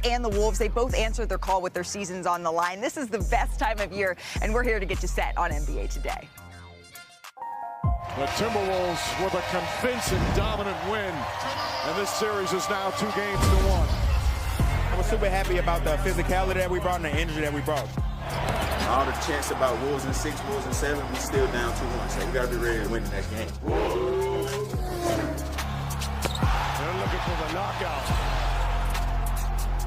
and the Wolves, they both answered their call with their seasons on the line. This is the best time of year, and we're here to get you set on NBA Today. The Timberwolves with a convincing dominant win, and this series is now 2-1. I was super happy about the physicality that we brought and the energy that we brought. All the chants about Wolves in 6, Wolves in 7, we still down 2-1, so we got to be ready to win the next game. They're looking for the knockout.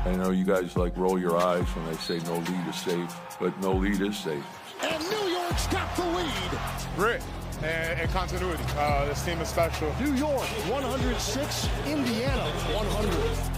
I know you guys roll your eyes when they say no lead is safe, but no lead is safe. And New York's got the lead. Grit and continuity. This team is special. New York 106, Indiana 100.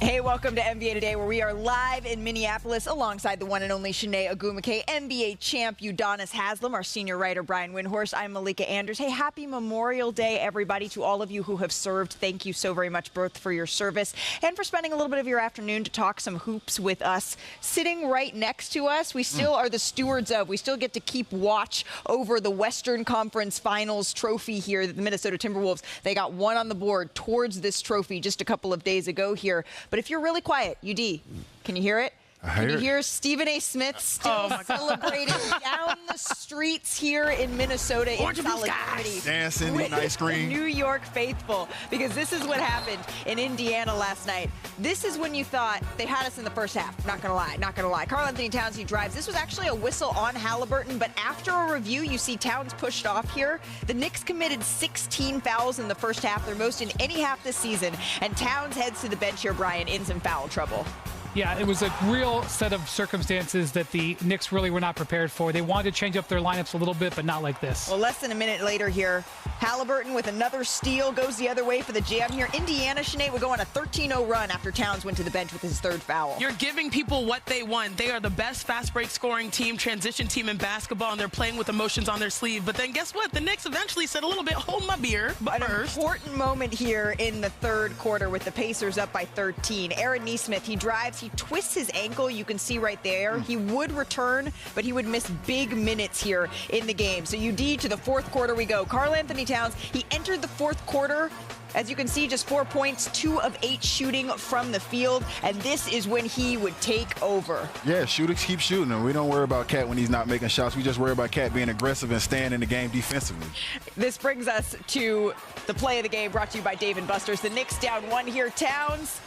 Hey, welcome to NBA Today, where we are live in Minneapolis alongside the one and only Shanae Ogwumike, NBA champ Udonis Haslem, our senior writer Brian Windhorst. I'm Malika Andrews. Hey, happy Memorial Day, everybody, to all of you who have served. Thank you so very much, both for your service and for spending a little bit of your afternoon to talk some hoops with us. Sitting right next to us, we still are the stewards of. We still get to keep watch over the Western Conference Finals trophy here. The Minnesota Timberwolves, they got one on the board towards this trophy just a couple of days ago here. But if you're really quiet, UD, can you hear it? Can you hear Stephen A. Smith still celebrating down the streets here in Minnesota in solidarity dancing, with ice cream. New York faithful? Because this is what happened in Indiana last night. This is when you thought they had us in the first half. Not gonna lie. Karl-Anthony Towns, he drives. This was actually a whistle on Halliburton, but after a review, you see Towns pushed off here. The Knicks committed 16 fouls in the first half, their most in any half this season, and Towns heads to the bench here, Brian, in some foul trouble. Yeah, it was a real set of circumstances that the Knicks really were not prepared for. They wanted to change up their lineups a little bit, but not like this. Well, less than a minute later here, Halliburton with another steal goes the other way for the jam here. Indiana, Sinead, would go on a 13-0 run after Towns went to the bench with his third foul. You're giving people what they want. They are the best fast break scoring team, transition team in basketball, and they're playing with emotions on their sleeve. But then guess what? The Knicks eventually said a little bit, hold my beer. But an important moment here in the third quarter with the Pacers up by 13. Aaron Nesmith, he drives, he twists his ankle. You can see right there. He would return, but he would miss big minutes here in the game. So UD to the fourth quarter we go. Karl-Anthony Towns, he entered the fourth quarter, as you can see, just 4 points, 2 of 8 shooting from the field, and this is when he would take over. Yeah, shooters keep shooting, and we don't worry about Cat when he's not making shots. We just worry about Cat being aggressive and staying in the game defensively. This brings us to the play of the game, brought to you by Dave & Buster's. The Knicks down 1 here. Towns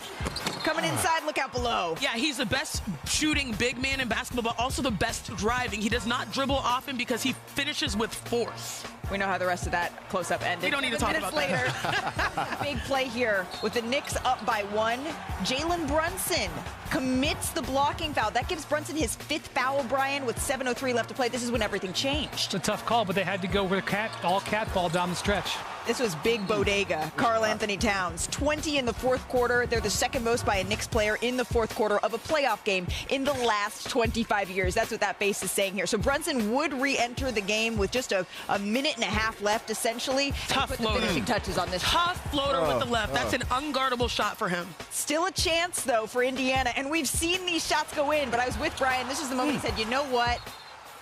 coming inside, look out below. Yeah, he's the best shooting big man in basketball, but also the best driving. He does not dribble often because he finishes with force. We know how the rest of that close-up ended. We don't need to talk about that. Big play here with the Knicks up by 1. Jalen Brunson commits the blocking foul. That gives Brunson his 5th foul, Brian, with 7:03 left to play. This is when everything changed. It's a tough call, but they had to go with a all cat ball down the stretch. This was big bodega. Karl-Anthony Towns, 20 in the fourth quarter. They're the second most by a Knicks player in the fourth quarter of a playoff game in the last 25 years. That's what that base is saying here. So Brunson would re-enter the game with just a minute and a half left, essentially. Tough put floater. the finishing touches on this. Tough floater with the left. That's an unguardable shot for him. Still a chance, though, for Indiana. And we've seen these shots go in, but I was with Brian. This is the moment he said, you know what?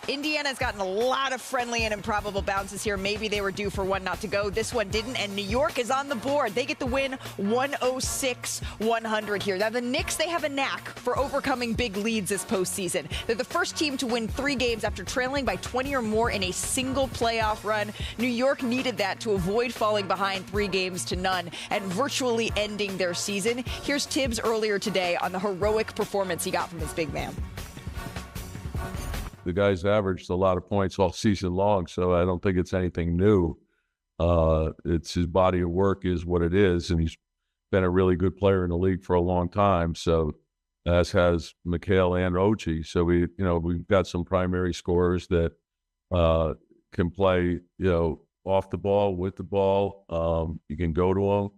Indiana's gotten a lot of friendly and improbable bounces here. Maybe they were due for one not to go. This one didn't, and New York is on the board. They get the win 106-100 here. Now, the Knicks, they have a knack for overcoming big leads this postseason. They're the first team to win 3 games after trailing by 20 or more in a single playoff run. New York needed that to avoid falling behind 3-0 and virtually ending their season. Here's Tibbs earlier today on the heroic performance he got from his big man. The guy's averaged a lot of points all season long, so I don't think it's anything new. It's his body of work is what it is, and he's been a really good player in the league for a long time. So, as has Mikal and Ochi. So we've got some primary scorers that can play, off the ball, with the ball. You can go to them,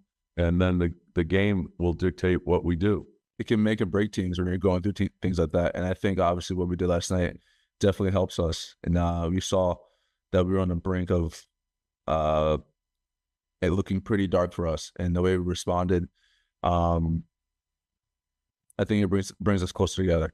and then the game will dictate what we do. It can make and break teams when you're going through things like that. And I think obviously what we did last night definitely helps us. And we saw that we were on the brink of it looking pretty dark for us. And the way we responded, I think it brings us closer together.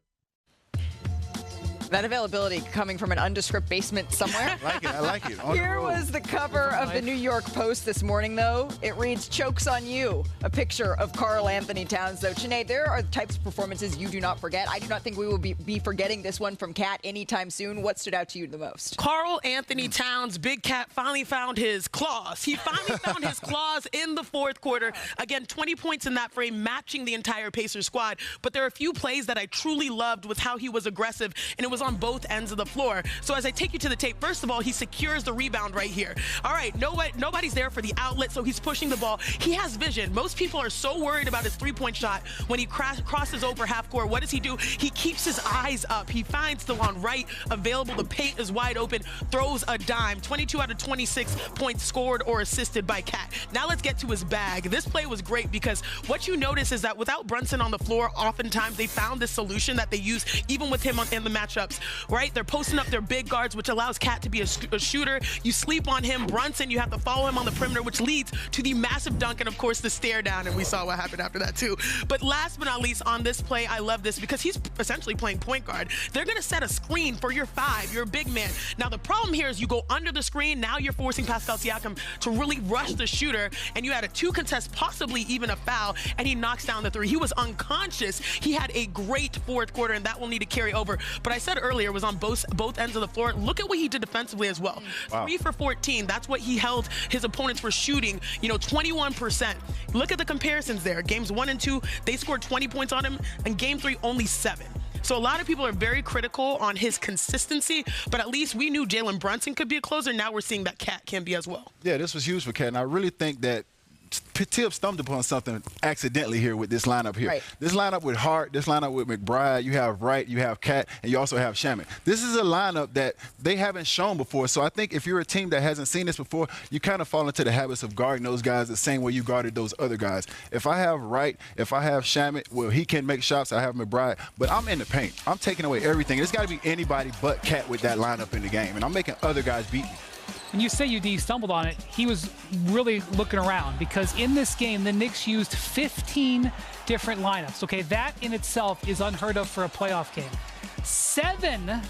That availability coming from an undescript basement somewhere. I like it. Here was the cover of the New York Post this morning, though. It reads, "Chokes on you." A picture of Karl Anthony Towns, though. Sinead, there are the types of performances you do not forget. I do not think we will be forgetting this one from Cat anytime soon. What stood out to you the most? Karl Anthony Towns, Big Cat, finally found his claws. He finally found his claws in the fourth quarter. Again, 20 points in that frame, matching the entire Pacers squad. But there are a few plays that I truly loved with how he was aggressive, and it was on both ends of the floor. So as I take you to the tape, first of all, he secures the rebound right here. All right, nobody's there for the outlet, so he's pushing the ball. He has vision. Most people are so worried about his three-point shot. When he crosses over half court, what does he do? He keeps his eyes up. He finds Delon Wright available. The paint is wide open, throws a dime. 22 out of 26 points scored or assisted by Cat. Now let's get to his bag. This play was great because what you notice is that without Brunson on the floor, oftentimes they found this solution that they use even with him in the matchups, right? They're posting up their big guards, which allows Cat to be a shooter. You sleep on him. Brunson, you have to follow him on the perimeter, which leads to the massive dunk and, of course, the stare down, and we saw what happened after that, too. But last but not least, on this play, I love this because he's essentially playing point guard. They're going to set a screen for your five, your big man. Now, the problem here is you go under the screen. Now you're forcing Pascal Siakam to really rush the shooter, and you had a two contest, possibly even a foul, and he knocks down the three. He was unconscious. He had a great fourth quarter, and that will need to carry over. But I said earlier, it was on both ends of the floor. Look at what he did defensively as well. Wow. 3 for 14. That's what he held his opponents for shooting, 21%. Look at the comparisons there. Games 1 and 2, they scored 20 points on him, and game 3, only 7. So a lot of people are very critical on his consistency, but at least we knew Jalen Brunson could be a closer. Now we're seeing that Cat can be as well. Yeah, this was huge for Cat, and I really think that Tibbs stumbled upon something accidentally here with this lineup here. Right. This lineup with Hart, this lineup with McBride, you have Wright, you have Cat, and you also have Shaman. This is a lineup that they haven't shown before. So I think if you're a team that hasn't seen this before, you kind of fall into the habits of guarding those guys the same way you guarded those other guys. If I have Wright, if I have Shaman, well, he can make shots. I have McBride, but I'm in the paint. I'm taking away everything. It's got to be anybody but Cat with that lineup in the game, and I'm making other guys beat me. When you say UD stumbled on it, he was really looking around because in this game, the Knicks used 15 different lineups. Okay, that in itself is unheard of for a playoff game. 7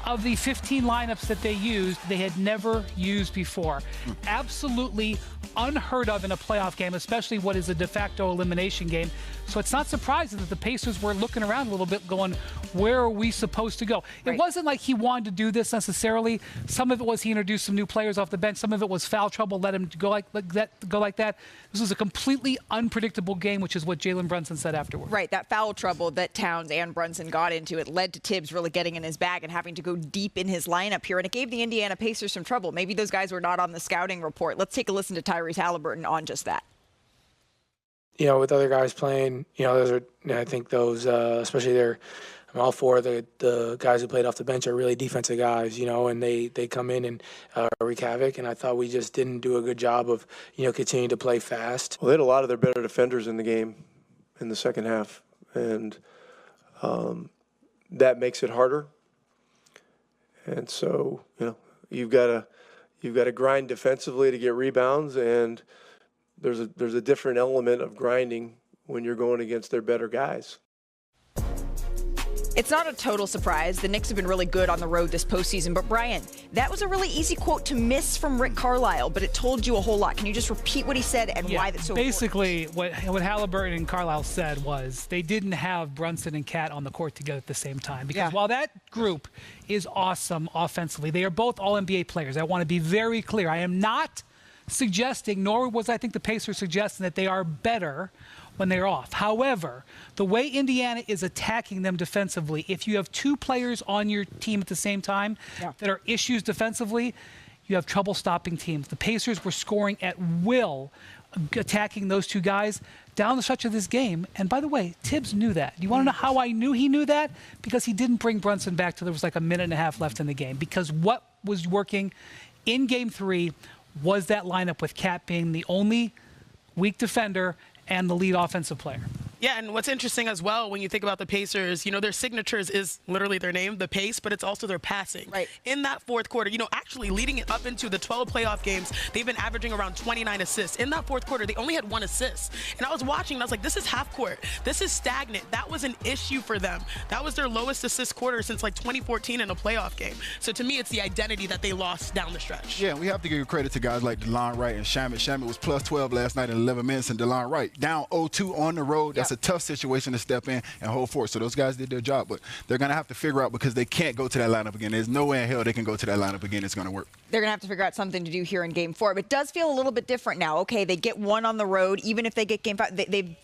of the 15 lineups that they used, they had never used before. Absolutely unheard of in a playoff game, especially what is a de facto elimination game. So it's not surprising that the Pacers were looking around a little bit going, where are we supposed to go? Right. It wasn't like he wanted to do this necessarily. Some of it was he introduced some new players off the bench. Some of it was foul trouble, let him go like that. This was a completely unpredictable game, which is what Jalen Brunson said afterward. Right, that foul trouble that Towns and Brunson got into, it led to Tibbs really getting in his bag and having to go deep in his lineup here, and it gave the Indiana Pacers some trouble. Maybe those guys were not on the scouting report. Let's take a listen to Tyrese Halliburton on just that. With other guys playing, those are, I think those, especially all 4 of the guys who played off the bench are really defensive guys, and they come in and wreak havoc. And I thought we just didn't do a good job of, continuing to play fast. Well, they had a lot of their better defenders in the game in the second half, and that makes it harder. And so, you've got to grind defensively to get rebounds, and there's a different element of grinding when you're going against their better guys. It's not a total surprise. The Knicks have been really good on the road this postseason. But, Brian, that was a really easy quote to miss from Rick Carlisle, but it told you a whole lot. Can you just repeat what he said and why that's so basically important? What Halliburton and Carlisle said was they didn't have Brunson and Cat on the court together at the same time. Because while that group is awesome offensively, they are both all-NBA players. I want to be very clear. I am not suggesting, nor was I think the Pacers suggesting that they are better when they're off. However, the way Indiana is attacking them defensively, if you have 2 players on your team at the same time that are issues defensively, you have trouble stopping teams. The Pacers were scoring at will, attacking those 2 guys down the stretch of this game. And by the way, Tibbs knew that. You want to know how I knew he knew that? Because he didn't bring Brunson back till there was like a minute and a half left in the game. Because what was working in game 3 was that lineup with Cat being the only weak defender and the lead offensive player. Yeah, and what's interesting as well when you think about the Pacers, their signatures is literally their name, the pace, but it's also their passing. Right. In that fourth quarter, actually leading it up into the 12 playoff games, they've been averaging around 29 assists. In that fourth quarter, they only had 1 assist. And I was watching, and I was like, this is half court. This is stagnant. That was an issue for them. That was their lowest assist quarter since like 2014 in a playoff game. So to me, it's the identity that they lost down the stretch. Yeah, we have to give credit to guys like DeLon Wright and Shannon. Shannon was plus 12 last night in 11 minutes, and DeLon Wright down 0-2 on the road. That's a tough situation to step in and hold forth. So those guys did their job, but they're going to have to figure out, because they can't go to that lineup again. There's no way in hell they can go to that lineup again. It's going to work. They're going to have to figure out something to do here in Game 4. But it does feel a little bit different now. Okay, they get 1 on the road. Even if they get Game 5, they've